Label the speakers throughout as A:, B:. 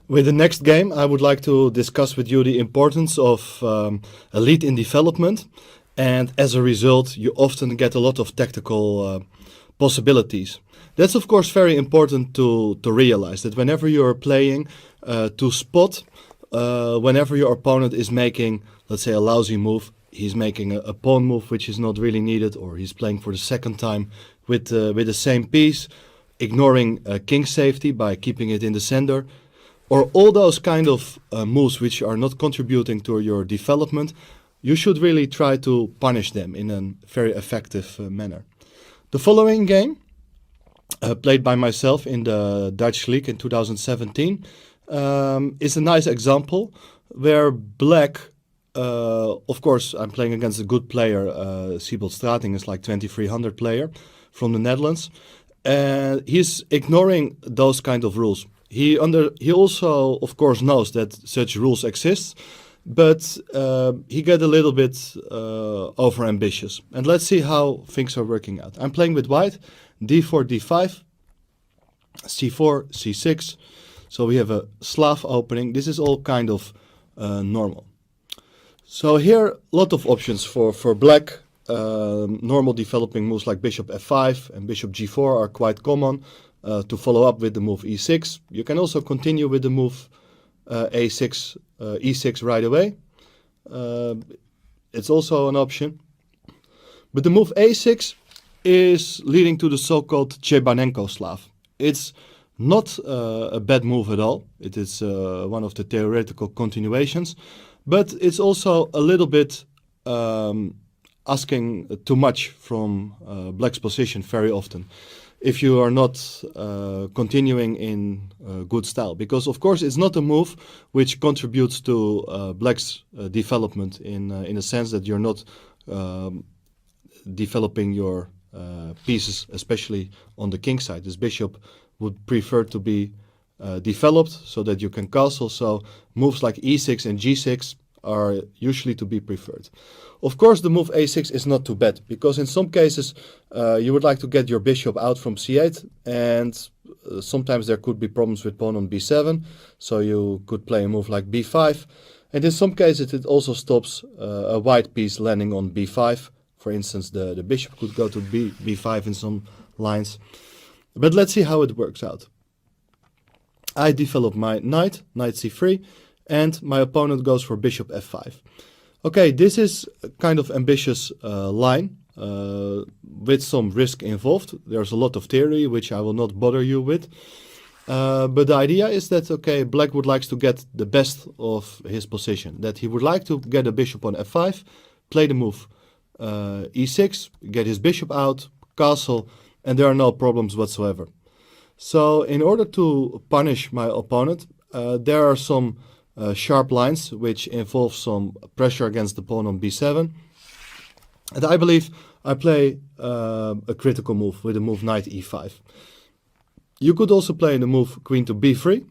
A: With the next game, I would like to discuss with you the importance of a lead in development, and as a result, you often get a lot of tactical possibilities. That's of course very important to realize that whenever you're playing, to spot whenever your opponent is making, let's say, a lousy move, he's making a pawn move which is not really needed, or he's playing for the second time with the same piece, ignoring king safety by keeping it in the center, or all those kind of moves which are not contributing to your development. You should really try to punish them in a very effective manner. The following game, played by myself in the Dutch League in 2017, is a nice example where black, of course I'm playing against a good player, Siebold Strating is like 2300 player from the Netherlands, and he's ignoring those kind of rules. He also of course knows that such rules exist, but he got a little bit over ambitious. And let's see how things are working out. I'm playing with white, d4, d5, c4, c6. So we have a Slav opening. This is all kind of normal. So here, a lot of options for black. Normal developing moves like bishop f5 and bishop g4 are quite common to follow up with the move e6. You can also continue with the move a6, e6 right away. It's also an option. But the move a6 is leading to the so-called Chebanenko Slav. It's not a bad move at all. It is one of the theoretical continuations, but it's also a little bit asking too much from black's position very often, if you are not continuing in good style. Because of course it's not a move which contributes to black's development in a sense that you're not developing your pieces, especially on the king side. This bishop would prefer to be developed so that you can castle. So moves like e6 and g6 are usually to be preferred. Of course, the move a6 is not too bad, because in some cases you would like to get your bishop out from c8, and sometimes there could be problems with pawn on b7, so you could play a move like b5. And in some cases it also stops a white piece landing on b5. For instance, the bishop could go to b5 in some lines. But let's see how it works out. I develop my knight c3, and my opponent goes for bishop f5. Okay, this is a kind of ambitious line with some risk involved. There's a lot of theory which I will not bother you with. But the idea is that, okay, black would like to get the best of his position. That he would like to get a bishop on f5, play the move e6, get his bishop out, castle, and there are no problems whatsoever. So in order to punish my opponent, there are some sharp lines which involve some pressure against the pawn on b7. And I believe I play a critical move with the move knight e5. You could also play the move queen to b3.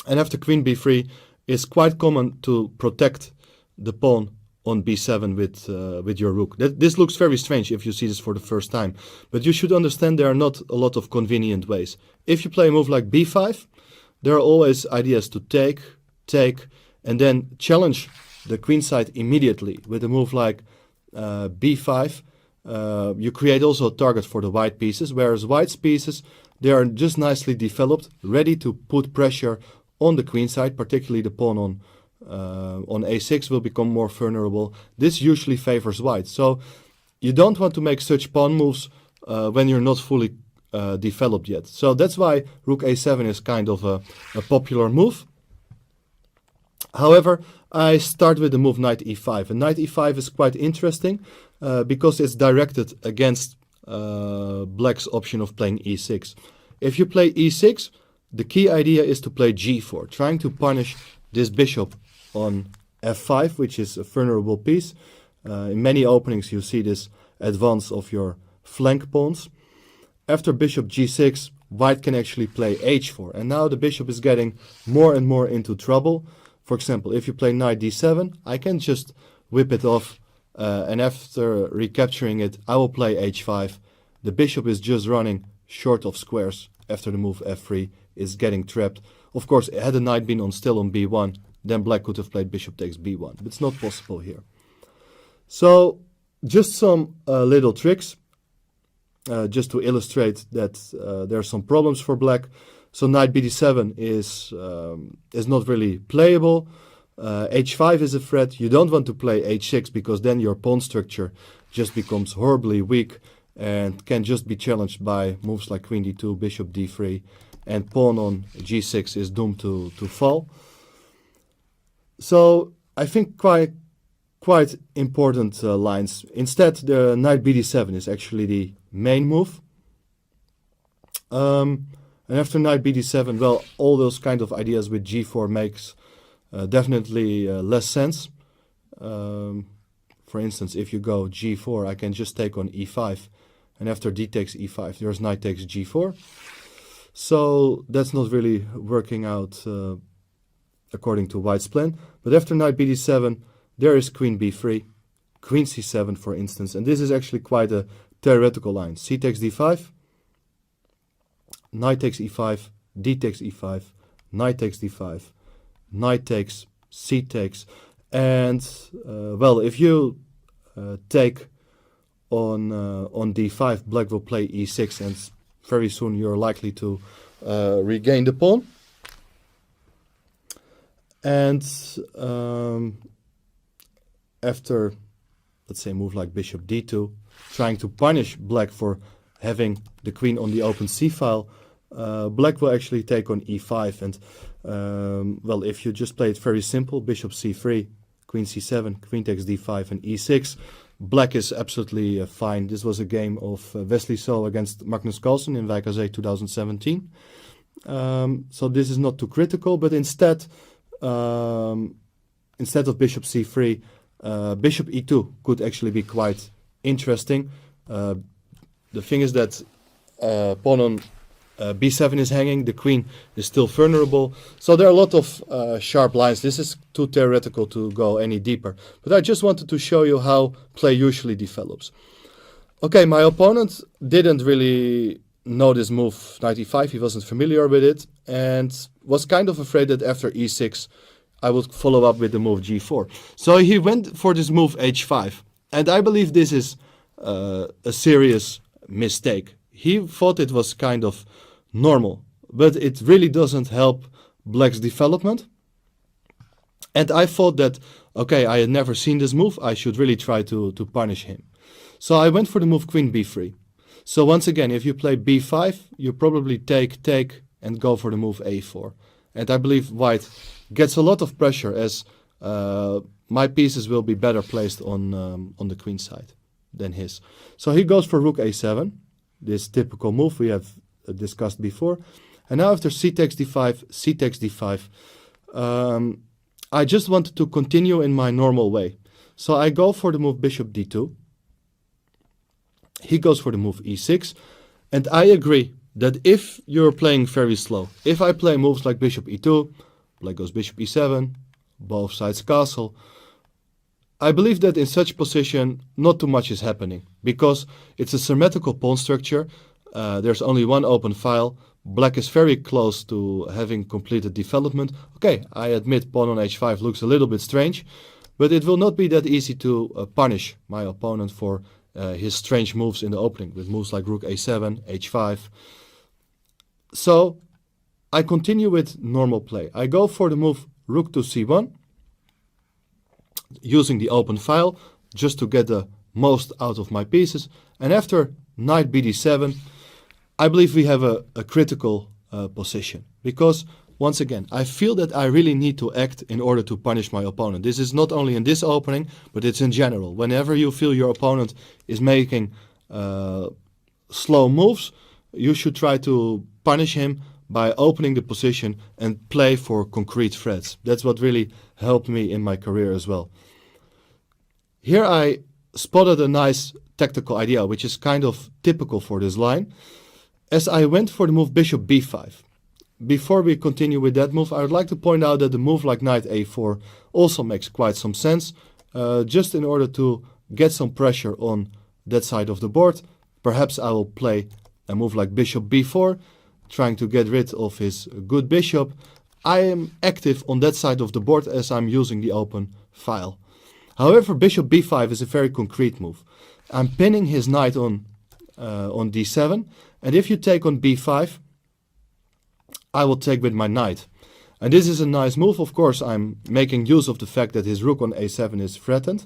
A: And after queen b3, it's quite common to protect the pawn on b7 with your rook. This looks very strange if you see this for the first time, but you should understand there are not a lot of convenient ways. If you play a move like b5, there are always ideas to take, and then challenge the queen side immediately with a move like b5. You create also a target for the white pieces, whereas white's pieces, they are just nicely developed, ready to put pressure on the queen side, particularly the pawn on a6 will become more vulnerable. This usually favors white. So you don't want to make such pawn moves when you're not fully developed yet. So that's why rook a7 is kind of a popular move. However, I start with the move knight e5. And knight e5 is quite interesting because it's directed against black's option of playing e6. If you play e6, the key idea is to play g4, trying to punish this bishop on f5, which is a vulnerable piece. In many openings you see this advance of your flank pawns. After bishop g6, white can actually play h4, and now the bishop is getting more and more into trouble. For example, if you play knight d7, I can just whip it off, and after recapturing it, I will play h5. The bishop is just running short of squares, after the move f3 is getting trapped. Of course, had the knight been still on b1, then black could have played bishop takes b1. But it's not possible here. So just some little tricks, just to illustrate that there are some problems for black. So knight bd7 is not really playable. h5 is a threat. You don't want to play h6 because then your pawn structure just becomes horribly weak and can just be challenged by moves like queen d2, bishop d3, and pawn on g6 is doomed to fall. So I think quite important lines. Instead, the knight bd7 is actually the main move. And after knight bd7, well, all those kind of ideas with g4 makes definitely less sense. For instance, if you go g4, I can just take on e5, and after d takes e5, there's knight takes g4. So that's not really working out according to white's plan. But after knight bd7, there is queen b3, queen c7, for instance, and this is actually quite a theoretical line. C takes d5, knight takes e5, d takes e5, knight takes d5, knight takes, c takes, and well, if you take on d5, black will play e6, and very soon you're likely to regain the pawn. And after, let's say, move like bishop d2, trying to punish black for having the queen on the open c-file, black will actually take on e5. And well, if you just play it very simple, bishop c3, queen c7, queen takes d5, and e6, black is absolutely fine. This was a game of Wesley So against Magnus Carlsen in Wijk aan Zee 2017. So this is not too critical, but instead of bishop c3, bishop e2 could actually be quite interesting. The thing is that pawn on b7 is hanging, the queen is still vulnerable. So there are a lot of sharp lines. This is too theoretical to go any deeper. But I just wanted to show you how play usually develops. Okay, my opponent didn't really know this move, knight e5. He wasn't familiar with it and was kind of afraid that after e6 I would follow up with the move g4. So he went for this move h5. And I believe this is a serious mistake. He thought it was kind of normal, but it really doesn't help black's development. And I thought that, okay, I had never seen this move, I should really try to punish him. So I went for the move queen b3. So once again, if you play b5, you probably take, and go for the move a4. And I believe white gets a lot of pressure as my pieces will be better placed on the queen side than his. So he goes for rook a7, this typical move we have discussed before. And now after c takes d5, c takes d5, I just wanted to continue in my normal way. So I go for the move bishop d2. He goes for the move e6. And I agree that if you're playing very slow, if I play moves like bishop e2, black goes bishop e7, both sides castle, I believe that in such position not too much is happening because it's a symmetrical pawn structure. There's only one open file. Black is very close to having completed development. Okay, I admit pawn on h5 looks a little bit strange, but it will not be that easy to punish my opponent for his strange moves in the opening with moves like rook a7, h5. So I continue with normal play. I go for the move rook to c1, using the open file just to get the most out of my pieces. And after knight bd7, I believe we have a critical position. Because, once again, I feel that I really need to act in order to punish my opponent. This is not only in this opening, but it's in general. Whenever you feel your opponent is making slow moves, you should try to punish him by opening the position and play for concrete threats. That's what really helped me in my career as well. Here I spotted a nice tactical idea, which is kind of typical for this line, as I went for the move bishop b5. Before we continue with that move, I would like to point out that the move like knight a4 also makes quite some sense, just in order to get some pressure on that side of the board. Perhaps I will play a move like bishop b4, trying to get rid of his good bishop, I am active on that side of the board as I'm using the open file. However, bishop b5 is a very concrete move. I'm pinning his knight on d7, and if you take on b5, I will take with my knight. And this is a nice move. Of course, I'm making use of the fact that his rook on a7 is threatened.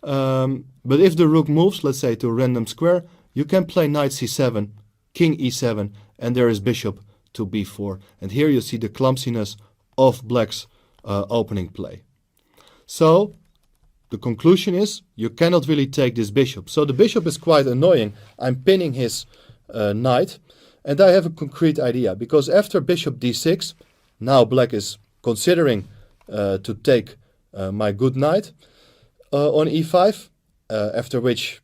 A: But if the rook moves, let's say to a random square, you can play knight c7, king e7, and there is bishop to b4. And here you see the clumsiness of black's opening play. So the conclusion is you cannot really take this bishop. So the bishop is quite annoying. I'm pinning his knight, and I have a concrete idea, because after bishop d6, now black is considering to take my good knight on e5, after which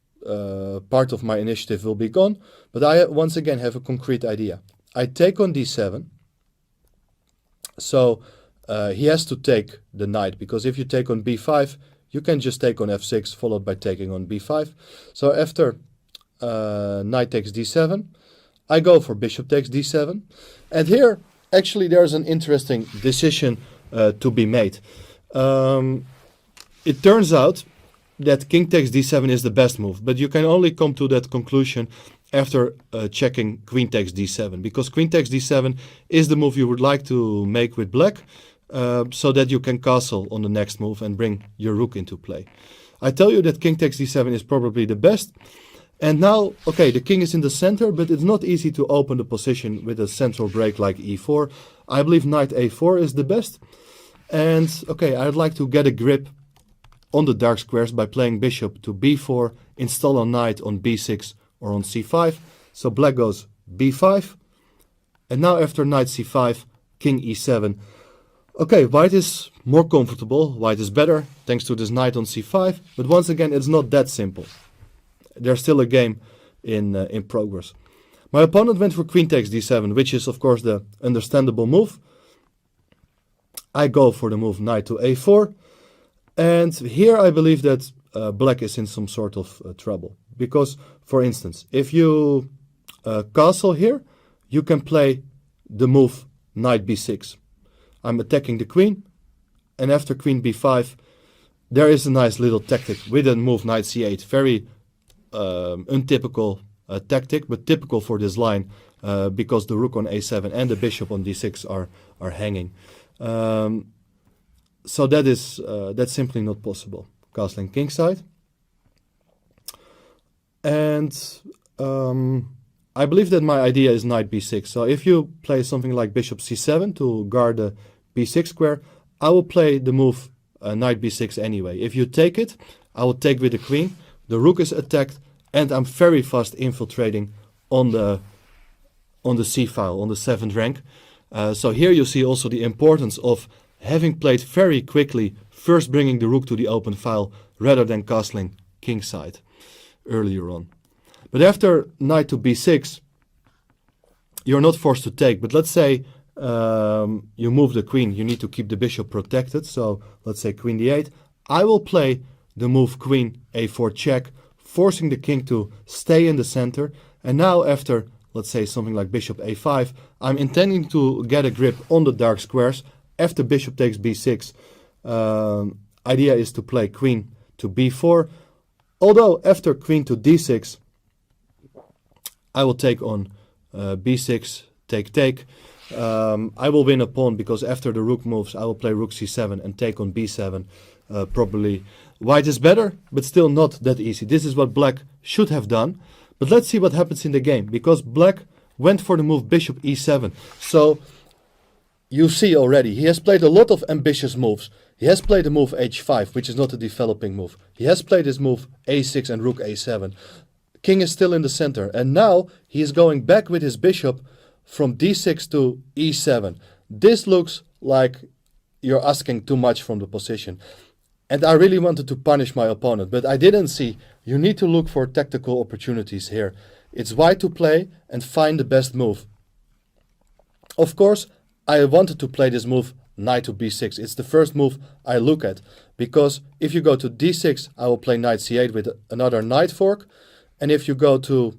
A: part of my initiative will be gone. But I once again have a concrete idea. I take on d7, so he has to take the knight, because if you take on b5, you can just take on f6 followed by taking on b5. So after knight takes d7, I go for bishop takes d7. And here, actually, there's an interesting decision to be made. It turns out that king takes d7 is the best move, but you can only come to that conclusion after checking queen takes d7, because queen takes d7 is the move you would like to make with black, so that you can castle on the next move and bring your rook into play. I tell you that king takes d7 is probably the best. And now, okay, the king is in the center, but it's not easy to open the position with a central break like e4. I believe knight a4 is the best. And, okay, I'd like to get a grip on the dark squares by playing bishop to b4, install a knight on b6 or on c5. So black goes b5. And now after knight c5, king e7. Okay, white is more comfortable, white is better, thanks to this knight on c5. But once again, it's not that simple. There's still a game in progress. My opponent went for queen takes d7, which is of course the understandable move. I go for the move knight to a4. And here I believe that black is in some sort of trouble. Because, for instance, if you castle here, you can play the move knight b6. I'm attacking the queen. And after queen b5, there is a nice little tactic with the move knight c8. Very untypical tactic, but typical for this line, because the rook on a7 and the bishop on d6 are hanging. So that's simply not possible. Castling kingside. And I believe that my idea is knight b6. So if you play something like bishop c7 to guard the b6 square, I will play the move knight b6 anyway. If you take it, I will take with the queen. The rook is attacked, and I'm very fast infiltrating on the c file, on the 7th rank. So here you see also the importance of having played very quickly, first bringing the rook to the open file rather than castling kingside earlier on. But after knight to b6, you're not forced to take. But let's say you move the queen, you need to keep the bishop protected. So let's say queen d8. I will play the move queen a4 check, forcing the king to stay in the center. And now after, let's say something like bishop a5, I'm intending to get a grip on the dark squares. After bishop takes b6, idea is to play queen to b4. Although after queen to d6, I will take on b6, take. I will win a pawn, because after the rook moves, I will play rook c7 and take on b7. Probably white is better, but still not that easy. This is what black should have done. But let's see what happens in the game, because black went for the move bishop e7. So you see already, he has played a lot of ambitious moves. He has played the move h5, which is not a developing move. He has played his move a6 and rook a7. King is still in the center, and now he is going back with his bishop from d6 to e7. This looks like you're asking too much from the position. And I really wanted to punish my opponent, but I didn't see. You need to look for tactical opportunities here. It's white to play and find the best move. Of course, I wanted to play this move knight to b6. It's the first move I look at, because if you go to d6, I will play knight c8 with another knight fork. And if you go to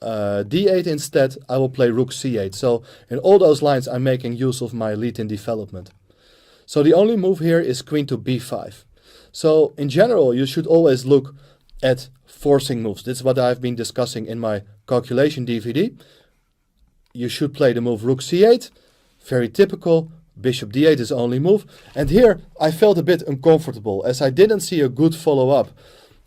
A: d8 instead, I will play rook c8. So in all those lines I'm making use of my lead in development. So the only move here is queen to b5. So in general you should always look at forcing moves. This is what I've been discussing in my calculation DVD. You should play the move rook c8, very typical. Bishop d8 is the only move. And here I felt a bit uncomfortable as I didn't see a good follow-up.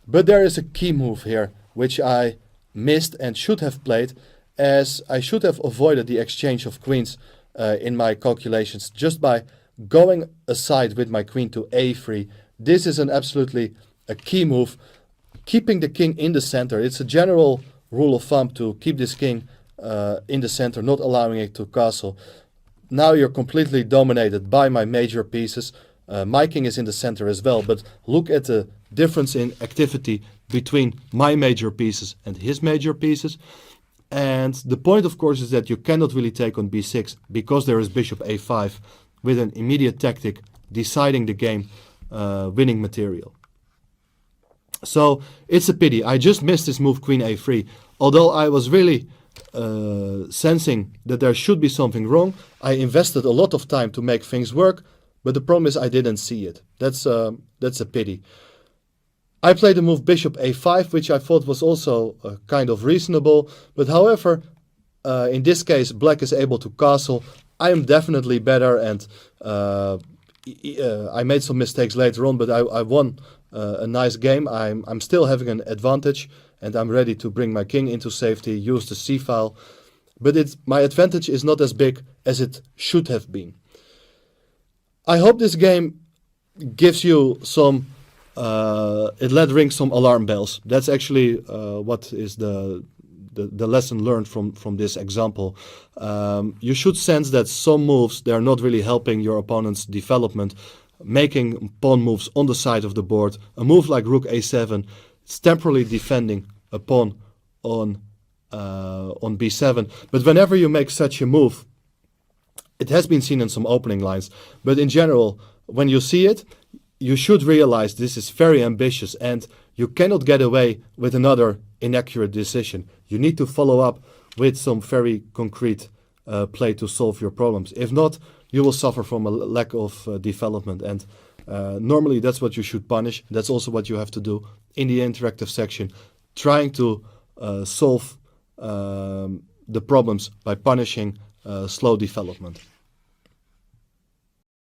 A: But there is a key move here which I missed and should have played, as I should have avoided the exchange of queens in my calculations just by going aside with my queen to a3. This is an absolutely a key move, keeping the king in the center. It's a general rule of thumb to keep this king in the center, not allowing it to castle. Now you're completely dominated by my major pieces. My king is in the center as well, but look at the difference in activity between my major pieces and his major pieces. And the point, of course, is that you cannot really take on b6 because there is bishop a5 with an immediate tactic deciding the game, winning material. So it's a pity. I just missed this move queen a3. Although I was really sensing that there should be something wrong, I invested a lot of time to make things work, but the problem is I didn't see it. That's a pity. I played the move bishop a5, which I thought was also kind of reasonable, but however, in this case black is able to castle. I am definitely better, and I made some mistakes later on, but I won a nice game. I'm still having an advantage, and I'm ready to bring my king into safety, use the c-file, but my advantage is not as big as it should have been. I hope this game gives you some, it let ring some alarm bells. That's actually what is the lesson learned from this example. You should sense that some moves, they are not really helping your opponent's development. Making pawn moves on the side of the board, a move like rook a7, it's temporarily defending a pawn on b7. But whenever you make such a move, it has been seen in some opening lines, but in general, when you see it, you should realize this is very ambitious and you cannot get away with another inaccurate decision. You need to follow up with some very concrete play to solve your problems. If not, you will suffer from a lack of development, and normally that's what you should punish. That's also what you have to do in the interactive section, trying to solve the problems by punishing slow development.